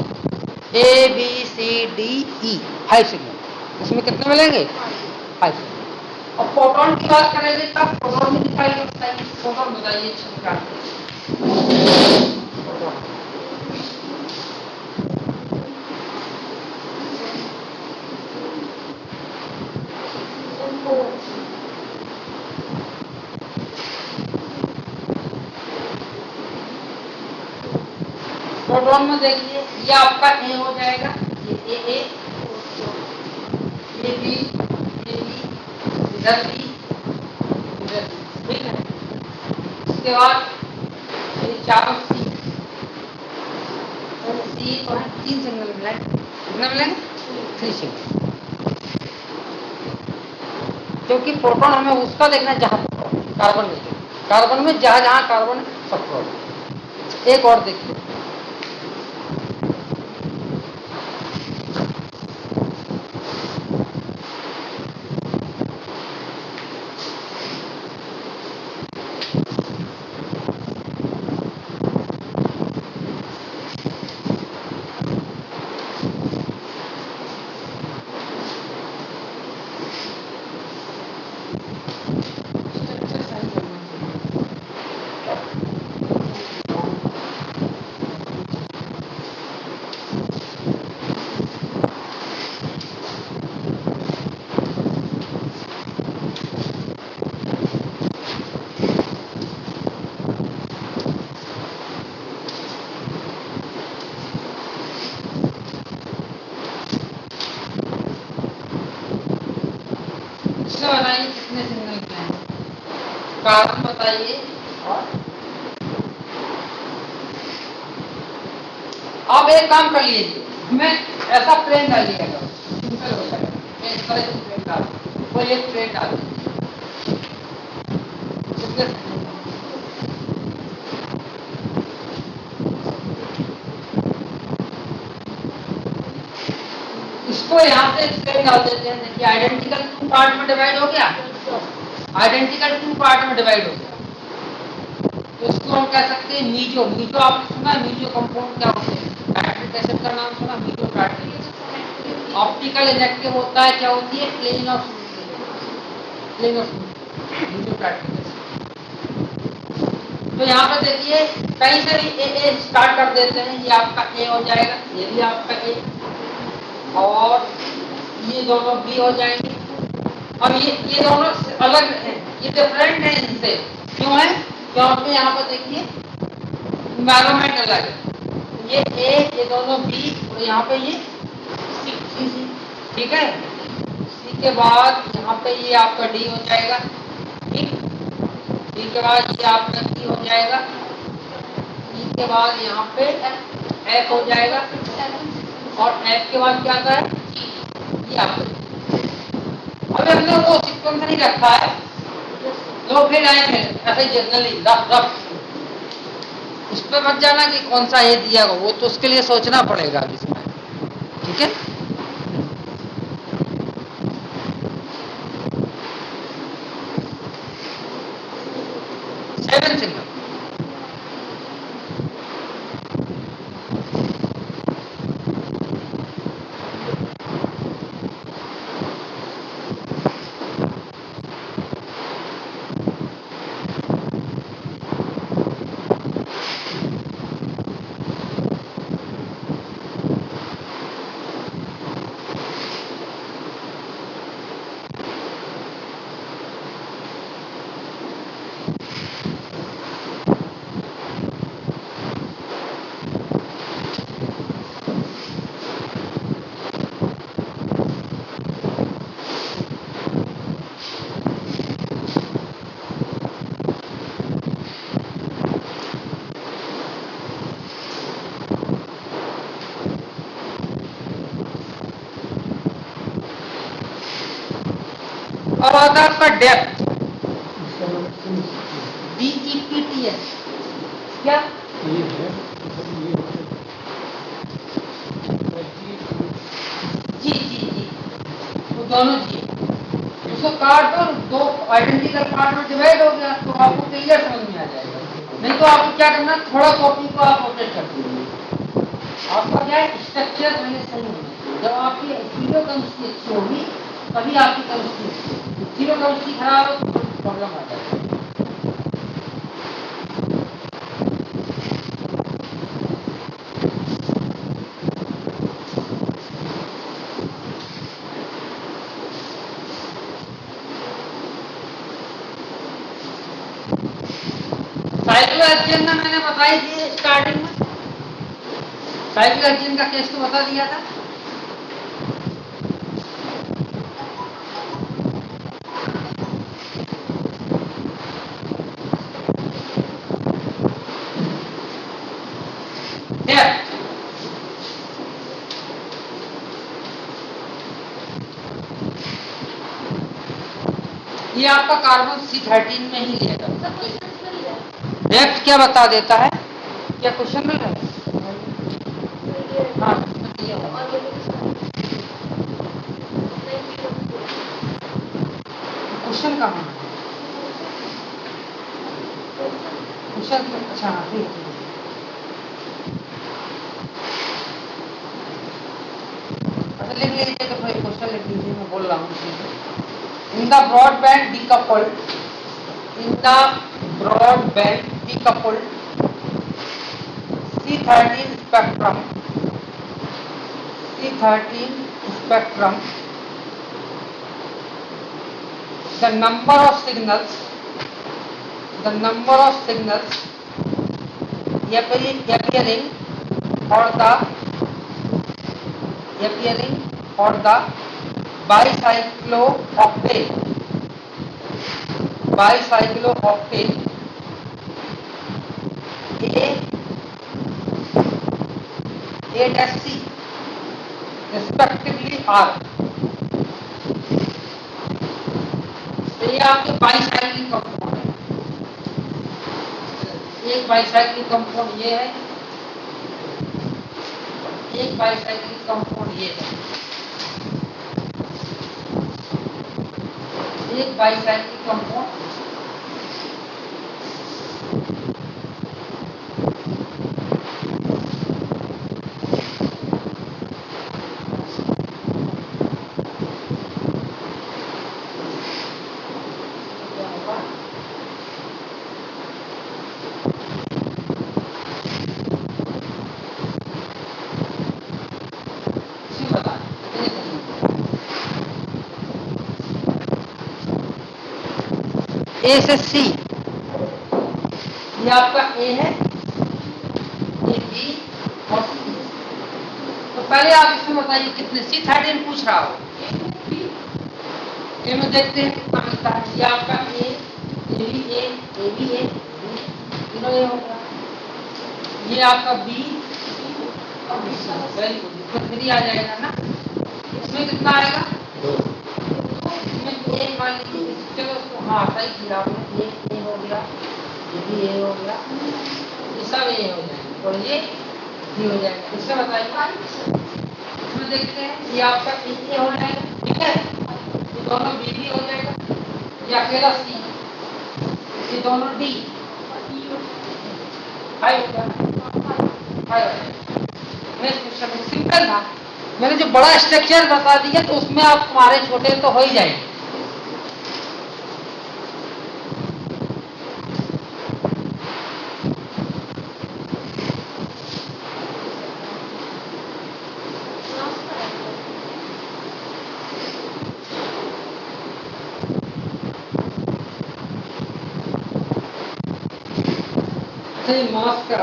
A B C D E, 5 signal. इसमें कितने मिलेंगे, 5 सिग्नल। अब प्रोटॉन की बात करेंगे तब प्रोटॉन में दिखाइए, बताइए प्रोटॉन बताइए, प्रोटॉन में देखिए ये आपका ए हो जाएगा, ये बी, इधर बी, इधर, ठीक है। इसके बाद ये 4 सी और 3 सिग्नल मिलेंगे, कितने मिलेंगे, 3 सिग्नल। क्योंकि प्रोटॉन हमें उसका देखना है जहां कार्बन में जहां जहां कार्बन सब प्रोटॉन। एक और देखिए, कारण बताइए। और आप एक काम कर लीजिए, मैं ऐसा प्लेन डाल लिया करो, सिंपल हो जाएगा। इस तरह से प्लेन डाल, वो एक प्लेन डाल दीजिए। इसको यहाँ पे प्लेन डाल देते हैं। देखिए आइडेंटिकल टू पार्ट में डिवाइड हो गया, आइडेंटिकल टू पार्ट में डिवाइड हो गया। तो इसको हम कह सकते हैं मीजो। मीजो आपने सुना है? मीजो कंपाउंड क्या होते हैं? नाइट्रिक एसिड का नाम सुना? Meso tartaric. ऑप्टिकल इजेक्टिव होता है, क्या होती है? Plane of meso tartaric acid. तो यहाँ पे देखिए कहीं से भी ए स्टार्ट कर देते हैं। ये आपका ए हो जाएगा, ये भी आपका ए, और ये दोनों बी हो जाएंगे। अब ये दोनों अलग हैं, ये डिफरेंट है इनसे। क्यों है? क्योंकि यहाँ पर देखिए एनवायरमेंट अलग है। ये ए, ये दोनों बी, और यहाँ पे ये सी। ठीक है। सी के बाद यहाँ पे ये आपका डी हो जाएगा। ठीक। डी के बाद ये आपका ई हो जाएगा। ई के बाद यहाँ पे एफ हो जाएगा, और एफ के बाद क्या आता है? ये आपका। अभी हमने वो सीक्वेंस नहीं रखा है, तो फिर आए ऐसे जनरली रफ। इस पे मत जाना कि कौन सा ये दिया होगा, वो तो उसके लिए सोचना पड़ेगा अभी इसमें। ठीक है। Seven single. अब आता है आपका डेप्थ, DEPTS। क्या? जी जी जी, वो दोनों जी। उसको काट दो, दो आइडेंटिकल पार्ट में डिवाइड हो गया, तो आपको क्लियर समझ में आ जाएगा। नहीं तो आपको क्या करना, थोड़ा कॉपी को आप रोटेट कर दीजिए। आपका क्या है, स्ट्रक्चर मैंने सही होना चाहिए। जब आपकी जीरो केमिस्ट्री अच्छी होगी तभी आपकी केमिस्ट्री अच्छी होगी। जीरो केमिस्ट्री खराब हो तो प्रॉब्लम आ जाएगी। साइक्लोहेक्सेन में मैंने बताई थी स्टार्टिंग में, साइक्लोहेक्सेन का केस तो बता दिया था। ये आपका कार्बन C13 में ही लिया जाता है। डेप्थ क्या बता देता है? क्या क्वेश्चन मिल रहा है? हाँ, क्वेश्चन कहाँ है? क्वेश्चन अच्छा हाँ ठीक है। अच्छा लिख लीजिए, तो फिर क्वेश्चन लिख लीजिए, मैं बोल रहा हूँ। In the broadband decoupled, in the broadband decoupled C13 spectrum, C13 spectrum, the number of signals appearing for the bicyclooctane bicyclooctane A8SC respectively are, तो ये आपके बाईसाइक्लिक कंपाउंड है। एक बाईसाइक्लिक कंपाउंड ये है, एक बाईसाइक्लिक कंपाउंड ये है, एक बाईसाइक्लिक कंपाउंड ए से सी, ये आपका ए है, ये बी और सी। तो पहले आप इसमें बताइए कितने C13 पूछ रहा हो। ए में देखते हैं कितना मिलता है। ये आपका ए भी ए भी ए, तीनों ए हो गया। ये आपका बी और बी, वेरी गुड, इसमें 3 आ जाएगा ना। इसमें कितना आएगा? इसमें एक मान लीजिए, चलो उसको हाँ सही किया आपने, ये ए हो गया, ये भी ए हो गया, ये सब ए हो जाएगा और ये बी हो जाएगा। इससे बताइए, इसमें देखते हैं ये आपका ए हो जाएगा, ठीक है, ये दोनों बी भी हो जाएगा, ये अकेला सी, ये दोनों डी, 5 हो गया, 5 नेक्स्ट क्वेश्चन सिंपल था। मैंने जो बड़ा स्ट्रक्चर बता दिया तो उसमें आप तुम्हारे छोटे तो हो ही जाएंगे। मास का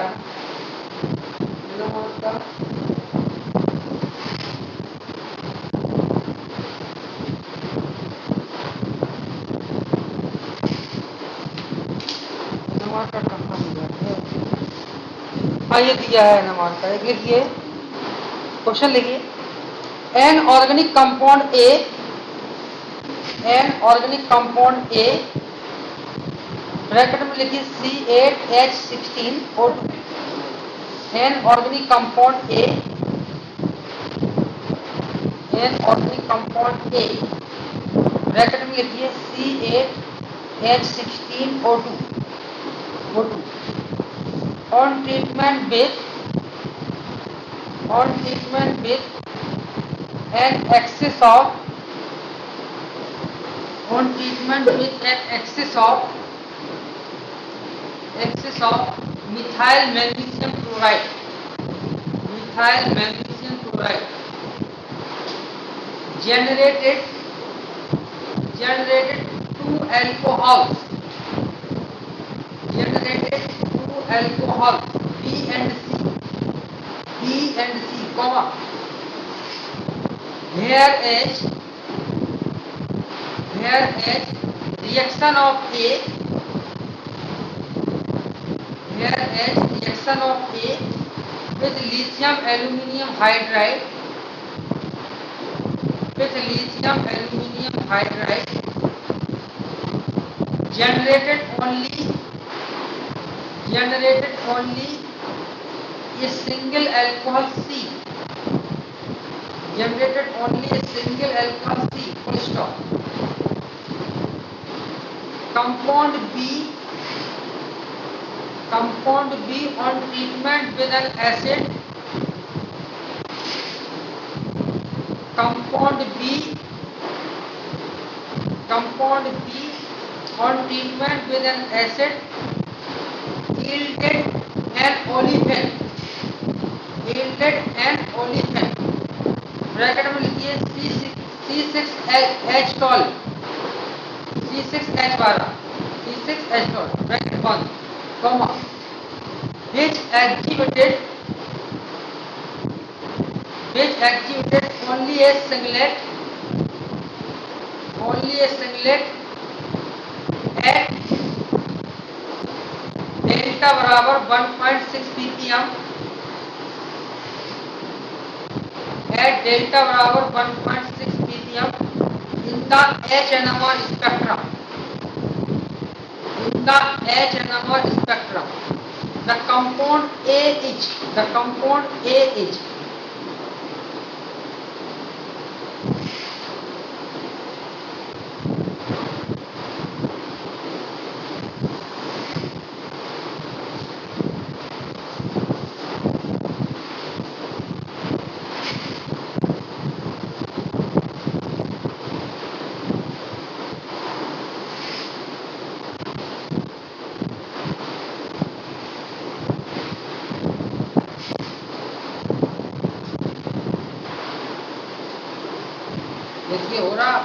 ये दिया है नमान का, एक लिखिए, क्वेश्चन लिखिए, an organic compound A bracket में लिखिए C8H16O2, an organic compound A bracket में लिखिए C8H16O2 on treatment with an excess of methyl magnesium chloride generated 2 alcohols B and C, comma, whereas reaction of A with lithium aluminium hydride generated only a single alcohol C. Full stop. Compound B on treatment with an acid. Compound B on treatment with an acid yielded an olefin. Bracket में लिखिए C6H12 bracket बंद, comma, which activated only a singlet at delta बराबर 1.6 ppm, eight delta बराबर 1.6 ppm in the H NMR spectrum, in the H NMR spectrum, the compound A is, the compound A is देखिए हो रहा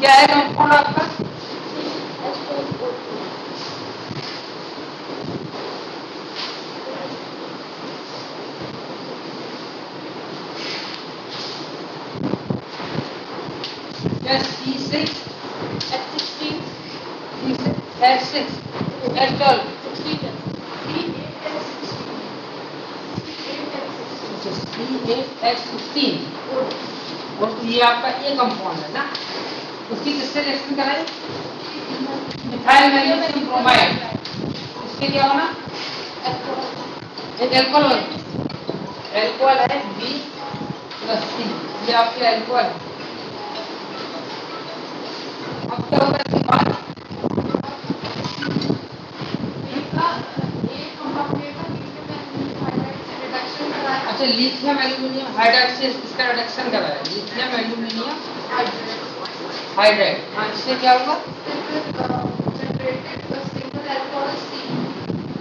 क्या है compound आपका? C6 F16, H6 H12 C8H16 और ये आपका ये कंपाउंड है ना, उसकी किससे रिएक्शन कराएं? मिथाइल मैग्नीशियम ब्रोमाइड, इसके क्या होना? एक अल्कोहल है B+C, ये आपके अल्कोहल है। अब क्या होगा इसके बाद? अच्छा, लिथियम एल्यूमिनियम हाइड्राइड से इसका रिडक्शन कराया, लिथियम एल्यूमिनियम हाइड्राइड, हाँ, इससे क्या होगा?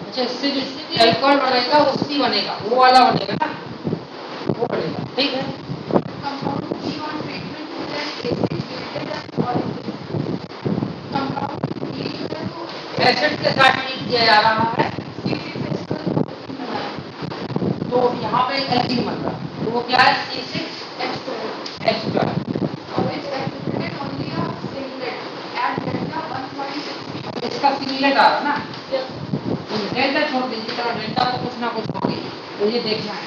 अच्छा, इससे जो अल्कोहल बनेगा वो C बनेगा, वो वाला बनेगा ना, वो बनेगा, ठीक है। एसिड के साथ ट्रीट किया जा रहा है, तो यहाँ पे एल्कीन बन रहा है, तो वो क्या है? C6H12। इसका सिंगलेट आ रहा ना, डेल्टा छोड़ दीजिए, चलो डेल्टा को कुछ ना कुछ होगी, तो ये देखना है।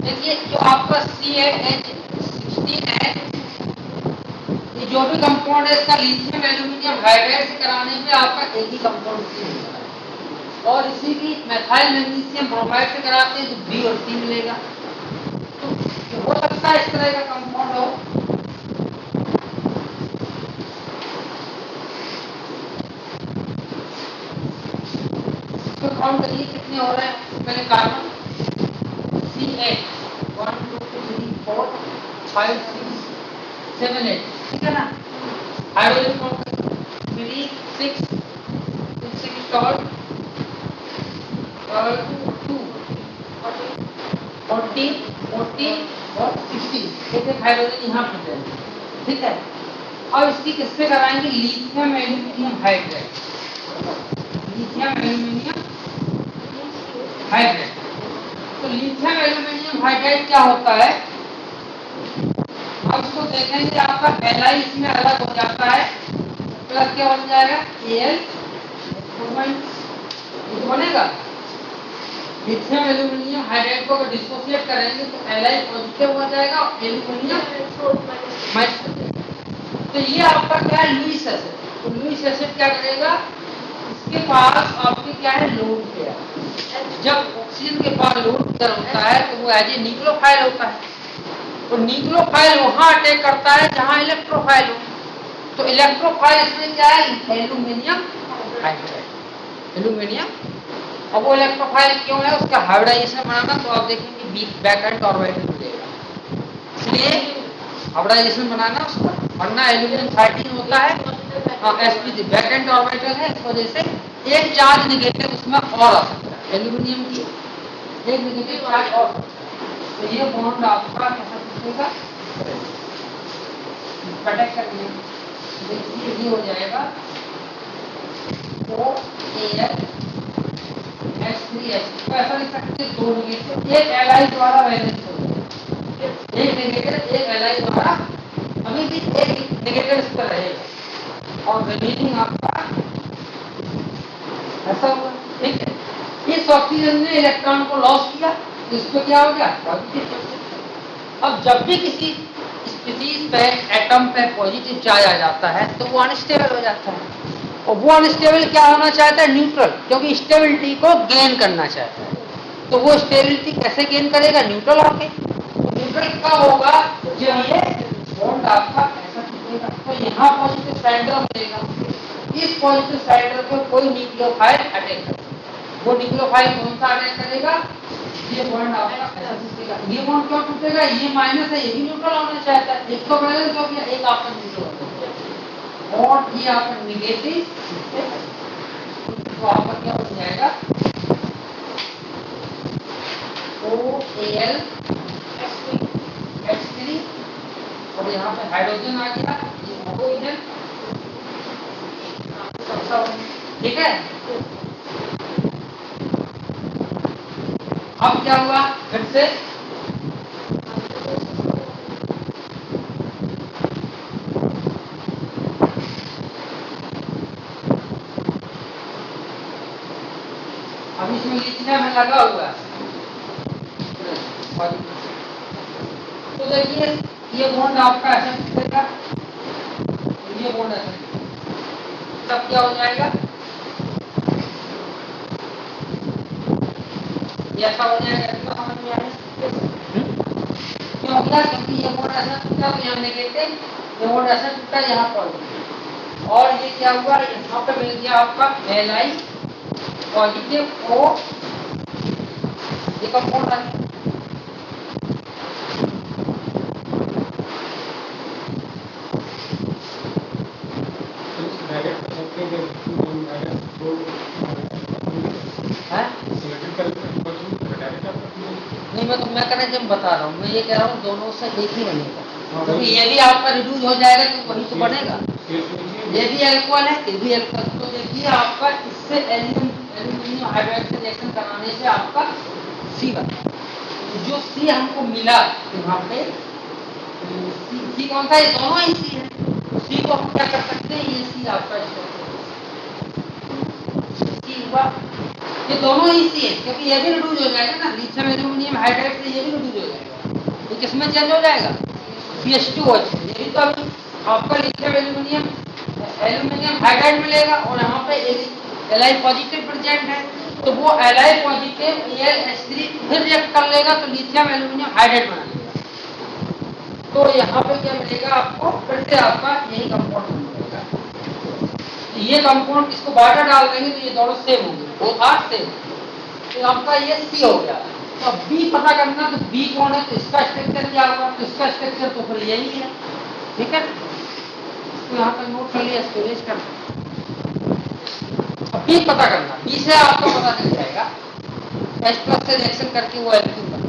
देखिए जो आपका C8H16 है, ये जो भी कंपाउंड है इसका लिथियम एल्यूमिनियम हाइड्राइड से कराने पे आपका एक ही कंपाउंड C मिलेगा, और इसी की मेथाइल मैग्नीशियम ब्रोमाइड से कराते हैं तो B और C मिलेगा। तो हो सकता है इस तरह का कंपाउंड हो। इसको काउंट करिए कितने हो रहे हैं। पहले कार्बन C8 1 2 3 4 5 6 7 8, ठीक है ना। हाइड्रोजन काउंट 3 6 12 2 14 और 16, एक हाइड्रोजन यहाँ पे है, ठीक है। और इसकी किससे कराएंगे? Lithium aluminium hydride, lithium aluminium hydride. तो लिथियम एल्यूमिनियम हाइड्राइड क्या होता है, अब इसको देखेंगे, आपका Li इसमें अलग हो जाता है, प्लस क्या बन जाएगा? Al बनेगा, लिथियम एल्यूमिनियम हाइड्राइड को अगर डिसोसिएट करेंगे तो Li पॉजिटिव हो जाएगा और एल्यूमिनियम माइनस। तो ये आपका क्या है, लुईस एसिड। तो लुईस एसिड क्या करेगा, इसके पास आपके क्या है, लोन पेयर। जब ऑक्सीजन के पास लोन पेयर होता है तो वो एज ए न्यूक्लियोफाइल होता है। तो न्यूक्लियोफाइल वहां अटैक करता है जहां इलेक्ट्रोफाइल हो। तो इलेक्ट्रोफाइल इसमें क्या है, एल्यूमिनियम हाइड्राइड, एल्यूमिनियम। अब वो इलेक्ट्रोफाइल क्यों है, उसका हाइब्रिडाइजेशन बनाना तो आप देखेंगे बैक एंड ऑर्बिटल मिलेगा, इसलिए हाइब्रिडाइजेशन बनाना उसका, वरना एल्यूमिनियम 13 होता है, sp3 बैक एंड ऑर्बिटल है, इस वजह से एक चार्ज नेगेटिव उसमें और आ सकता है, एल्यूमिनियम की एक नेगेटिव चार्ज और। तो ये बॉन्ड आपका कैसा टूटेगा, कनेक्ट करने, देखिए ये हो जाएगा OAl H3H। तो ऐसा लिख सकते हैं, दो नेगेटिव, एक Li द्वारा बैलेंस हो जाएगा, एक नेगेटिव एक Li द्वारा, अभी भी एक नेगेटिव इस पर रहेगा और रिमेनिंग आपका ऐसा होगा, ठीक है। इस ऑक्सीजन ने इलेक्ट्रॉन को लॉस किया तो इस पर क्या हो गया, पॉजिटिव। अब जब भी किसी स्पीशीज पे एटम पे पॉजिटिव चार्ज आ जाता है तो वो अनस्टेबल हो जाता है, और वो अनस्टेबल क्या होना चाहता है, न्यूट्रल, क्योंकि स्टेबिलिटी को गेन करना चाहता है। तो वो स्टेबिलिटी कैसे गेन करेगा, न्यूट्रल होके। तो न्यूट्रल कब होगा, जब ये बॉन्ड आपका ऐसा टूटेगा, तो यहाँ पॉजिटिव साइड मिलेगा, इस पॉजिटिव साइड पे कोई न्यूक्लियोफाइल अटैक करेगा। वो न्यूक्लियोफाइल कौन सा अटैक करेगा, ये बॉन्ड आपका ऐसा टूटेगा। ये बॉन्ड क्यों टूटेगा, ये माइनस है, ये भी न्यूट्रल होना चाहता है, एक तो बैलेंस हो गया, एक आपका न्यूट्रल हो गया, और ये आपका निगेटिव, तो आपका क्या हो जाएगा, OAl H3, और यहाँ पे हाइड्रोजन आ गया, ये हाइड्रोजन, ठीक है। अब क्या हुआ, फिर से अब इसमें लिथियम में लगा हुआ है, तो देखिए ये बॉन्ड आपका ऐसा टूटेगा, ये बॉन्ड ऐसा, तब क्या हो जाएगा, ये ऐसा हो जाएगा, इसका समझ में आया क्यों हो गया, क्योंकि ये बॉन्ड ऐसा टूटा तो यहाँ नेगेटिव, ये बॉन्ड ऐसा टूटा यहाँ पॉजिटिव, और ये क्या हुआ, यहाँ पे मिल गया आपका Li पॉजिटिव O, ये कंपाउंड आ गया। नहीं, मैं कनेक्शन बता रहा हूँ, मैं ये कह रहा हूँ दोनों से एक ही बनेगा, क्योंकि ये भी आपका रिड्यूस हो जाएगा तो वही तो बनेगा, ये भी अल्कोहल है, ये भी अल्कोहल। तो देखिए आपका इससे एल्यूमिनियम हाइड्राइड से रिएक्शन कराने से आपका C बना, जो C हमको मिला यहाँ पे, C कौन सा, ये दोनों ही C है, C को हम क्या कर सकते हैं, ये C आपका C हुआ, ये दोनों ही C है, क्योंकि ये भी रिड्यूस हो जाएगा ना, लिथियम एल्यूमिनियम हाइड्राइड से ये भी रिड्यूस हो जाएगा, तो किसमें चेंज हो जाएगा, CH2OH। ये भी तो अभी आपका लिथियम एल्यूमिनियम हाइड्राइड मिलेगा, और यहाँ पे Li पॉजिटिव प्रेजेंट है, तो वो Li पॉजिटिव AlH3 फिर रिएक्ट कर लेगा तो लिथियम एल्यूमिनियम हाइड्राइड बना लेगा। तो यहाँ पे क्या मिलेगा आपको, फिर से आपका यही कंपाउंड मिलेगा। तो ये कंपाउंड इसको वाटर डाल देंगे तो ये दोनों सेम होंगे, बोथ आर सेम, तो आपका ये C हो गया। तो अब B पता करना, तो B कौन है, तो इसका स्ट्रक्चर क्या होगा, तो इसका स्ट्रक्चर तो फिर यही है, ठीक है। तो यहाँ पर नोट कर लिया, स्टोरेज कर, अब B पता करना, B से आपको पता चल जाएगा, H+ से रिएक्शन करके वो एल्कीन बन गई।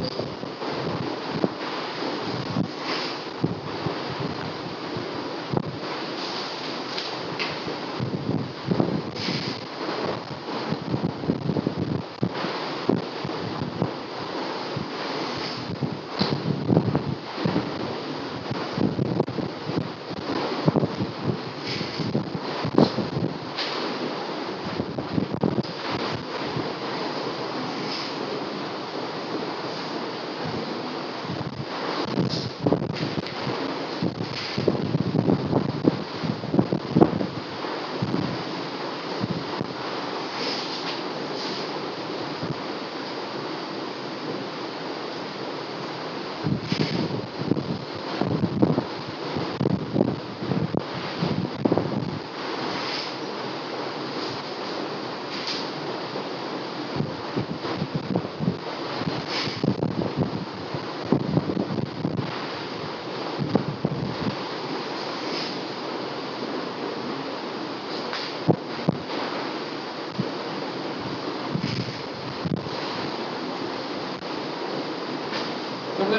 अब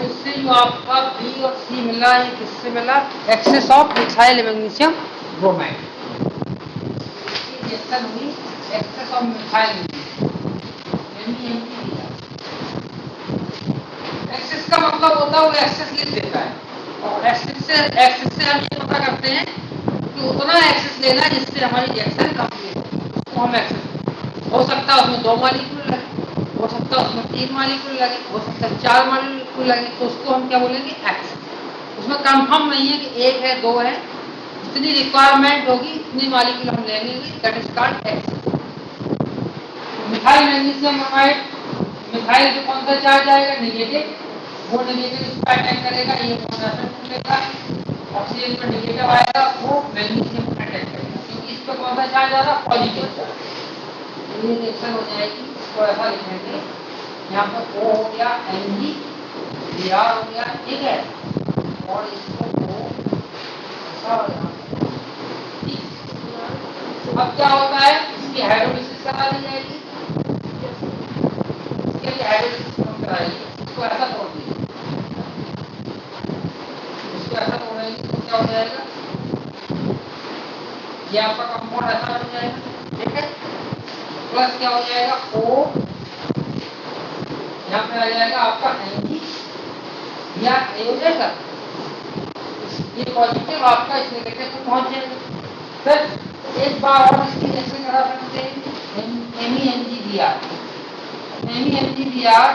इससे जो आपका बी और सी मिला है किससे मिला? Excess of methyl magnesium bromide. Reaction हुई एक्सेस ऑफ मिथाइल एक्सेस का मतलब होता है वो एक्सेस लिख देता है, और एक्सेस से हम ये पता करते हैं कि उतना एक्सेस लेना जिससे हमारी रिएक्शन कंप्लीट हो, उसको हम एक्सेस। हो सकता है उसमें 2 मॉलिक्यूल लगे, हो सकता है उसमें 3 मॉलिक्यूल लगे, हो सकता है 4 मॉलिक्यूल लगे, तो उसको हम क्या बोलेंगे? एक्सेस। उसमें कंफर्म नहीं है कि 1 है 2 है, जितनी रिक्वायरमेंट होगी उतनी मॉलिक्यूल हम ले लेंगे, that is called excess. Methyl magnesium bromide, methyl पे कौन सा चार्ज आएगा? नेगेटिव। वो नेगेटिव इस पर अटैक करेगा, ये बोन लेगा। ऑक्सीजन पर नेगेटिव आएगा, वो मैग्नीशियम पर अटैक करेगा, क्योंकि इस पर कौन सा चार्ज आ रहा? Positive charge. ये रिएक्शन हो जाएगी, इसको ऐसा लिखेंगे, यहाँ पर O हो गया, Mg, Br हो गया, ठीक है, और इसको O ऐसा हो गया। अब क्या होता है? इसकी हाइड्रोलिसिस करा दी जाएगी, इसके लिए हाइड्रोलिसिस कराएगी, इसको ऐसा तोड़ दीजिए, इसको ऐसा तोड़ेंगे तो क्या हो जाएगा? ये आपका कंपाउंड ऐसा बन जाएगा, ठीक है। प्लस क्या हो जाएगा? O, यहाँ पे आ जाएगा आपका Mg, या A हो जाएगा, ये पॉजिटिव आपका इस नेगेटिव पे पहुंच जाएगा। फिर एक बार और इसकी रिएक्शन करा सकते हैं, MEMgBr। MEMgBr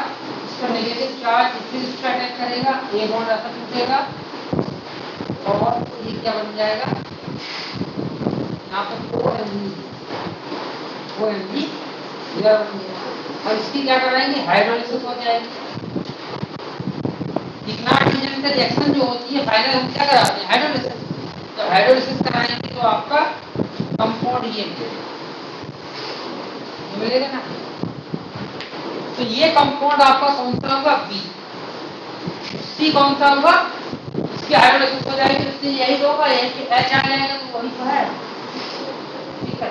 इसका नेगेटिव चार्ज फिर इस पर अटैक करेगा, A बॉन्ड ऐसा टूटेगा, और ये क्या बन जाएगा? यहाँ पर OMg बन गया। और इसकी क्या कराएंगे? हाइड्रोलिसिस हो जाएगी। इग्नाइटेशन से रिएक्शन जो होती है फाइनल हम क्या कराते हैं? हाइड्रोलिसिस। तो हाइड्रोलिसिस कराएंगे तो आपका कंपाउंड ये मिलेगा ना। तो ये कंपाउंड आपका कौन सा होगा? बी। सी कौन सा होगा? इसकी हाइड्रोलिसिस हो जाएगी, इससे यही तो होगा, यही कि H आ जाएगा, तो वही तो है, ठीक है।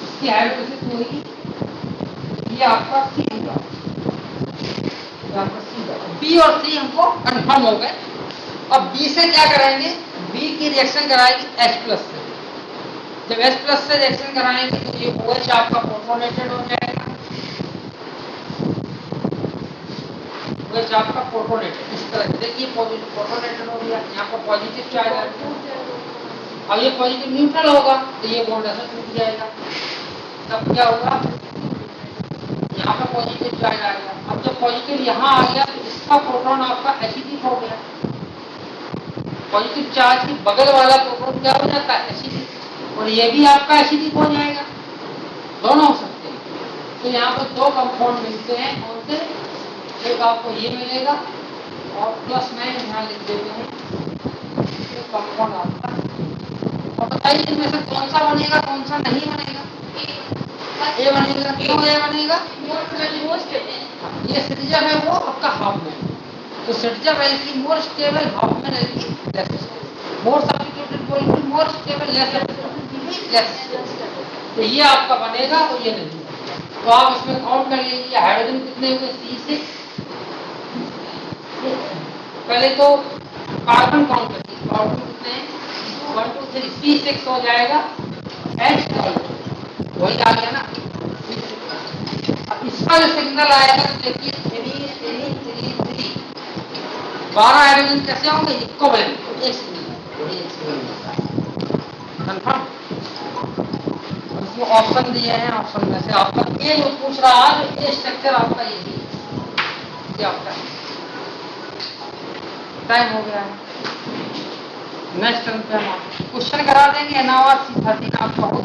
इसकी हाइड्रोलिसिस होगी, ये आपका सी होगा, बी और सी हमको कंफर्म हो गए। अब बी से क्या कराएंगे? बी की रिएक्शन कराएंगे H+ से। जब H+ से रिएक्शन कराएंगे तो ये OH आपका प्रोटोनेटेड हो जाएगा, OH आपका प्रोटोनेटेड इस तरह से, देखिए प्रोटोनेटेड हो गया, यहाँ पर पॉजिटिव चार्ज आ गया। अब ये पॉजिटिव न्यूट्रल होगा तो ये बॉन्ड ऐसा टूट जाएगा, तब क्या होगा? यहाँ पर पॉजिटिव चार्ज आ गया। अब जब पॉजिटिव यहाँ आ गया तो इसका प्रोटॉन आपका एसिडिक हो गया, पॉजिटिव चार्ज की बगल वाला प्रोटॉन क्या हो जाता है? एसिडिक, और ये भी आपका एसिडिक हो जाएगा, दोनों हो सकते हैं। तो यहाँ पर 2 कंपाउंड मिलते हैं, कौन से? एक आपको ये मिलेगा, और प्लस में यहाँ लिख देते हैं कंपाउंड आपका। और बताइए इनमें से कौन सा बनेगा, कौन सा नहीं बनेगा? ए बनेगा। क्यों ए बनेगा? ये सिटिजन है वो आपका हाफ में, तो सिटिजन एल्कीन मोर स्टेबल, हाफ में alkene less stable, more substituted molecule more stable, less stable. तो ये आपका बनेगा और ये नहीं। तो आप इसमें काउंट कर लीजिए हाइड्रोजन कितने हुए? C6। पहले तो कार्बन काउंट करिए, कार्बन कितने हैं? 1 2 3, C6 हो जाएगा, H वही आ गया ना। अब इसका जो सिग्नल आएगा तो देखिए 3 12 हाइड्रोजन कैसे होंगे? इक्विवेलेंट, एक सिग्नल कंफर्म। इसमें ऑप्शन दिए हैं, ऑप्शन में से आपका ए जो पूछ रहा है, ये स्ट्रक्चर आपका यही है, ये आपका टाइम हो गया है। नेक्स्ट टर्न पे हम क्वेश्चन करा देंगे, 9 और 13 आपका हो गया।